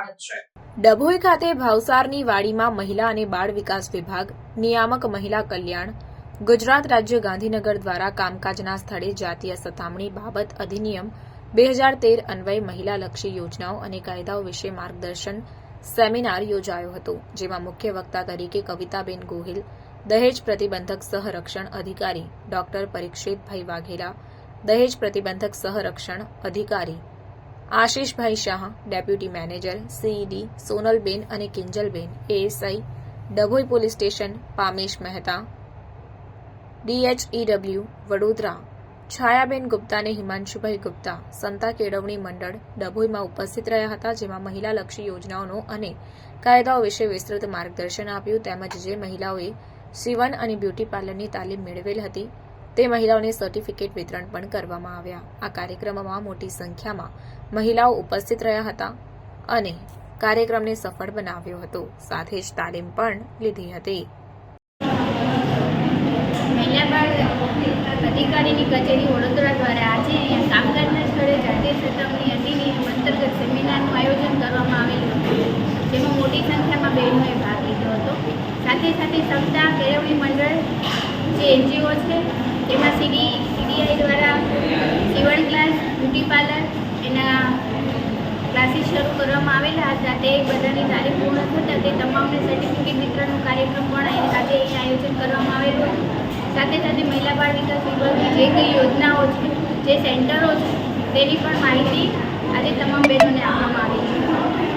સ્વાગત છે। ડભોઈ ખાતે ભાવસારની વાડીમાં મહિલા અને બાળ વિકાસ વિભાગ, નિયામક મહિલા કલ્યાણ, ગુજરાત રાજ્ય ગાંધીનગર દ્વારા કામકાજના સ્થળે જાતીય સતામણી બાબત અધિનિયમ 2013 અન્વયે મહિલાલક્ષી યોજનાઓ અને કાયદાઓ વિશે માર્ગદર્શન સેમિનાર યોજાયો હતો, જેમાં મુખ્ય વક્તા તરીકે કવિતાબેન ગોહિલ, દહેજ પ્રતિબંધક સહરક્ષણ અધિકારી ડોક્ટર પરીક્ષિતભાઈ વાઘેલા, દહેજ પ્રતિબંધક સહરક્ષણ અધિકારી આશીષભાઈ શાહ, ડેપ્યુટી મેનેજર સીઈડી સોનલબેન અને કિંજલબેન, ASI Dabhoi police station Pamesh Mehta, DHEW Vadodara છાયાબેન ગુપ્તા અને હિમાંશુભાઈ ગુપ્તા સંતા કેળવણી મંડળ ડભોઈમાં ઉપસ્થિત રહ્યા હતા, જેમાં મહિલાલક્ષી યોજનાઓનો અને કાયદાઓ વિશે વિસ્તૃત માર્ગદર્શન આપ્યું, તેમજ જે મહિલાઓએ સીવન અને બ્યુટી પાર્લરની તાલીમ મેળવેલ હતી તે મહિલાઓને સર્ટિફિકેટ વિતરણ પણ કરવામાં આવ્યા। આ કાર્યક્રમમાં મોટી સંખ્યામાં મહિલાઓ ઉપસ્થિત રહ્યા હતા અને કાર્યક્રમને સફળ બનાવ્યો હતો, સાથે જ તાલીમ પણ લીધી હતી। મહિલા બાળ અધિકારીની કચેરી વડોદરા દ્વારા આજે અહીંયા કામકાજના સ્થળે જાતીય સતામણી અધિનિયમ અંતર્ગત સેમિનારનું આયોજન કરવામાં આવેલું હતું, જેમાં મોટી સંખ્યામાં બહેનોએ ભાગ લીધો હતો। સાથે સાથે સંતા કેળવણી મંડળ જે એનજીઓ છે તેમાં સીડીઆઈ દ્વારા સીવણ ક્લાસ, બ્યુટી પાર્લર એના ક્લાસીસ શરૂ કરવામાં આવેલા હતા। તે બધાની તાલીમ પૂર્ણ થતાં તે તમામને સર્ટિફિકેટ વિતરણનો કાર્યક્રમ પણ આજે અહીંયા આયોજન કરવામાં આવેલું હતું। સાથે સાથે મહિલા બાળ વિકાસ વિભાગની જે કંઈ યોજનાઓ છે, જે સેન્ટરો છે તેની પણ માહિતી આજે તમામ બહેનોને આપવામાં આવી।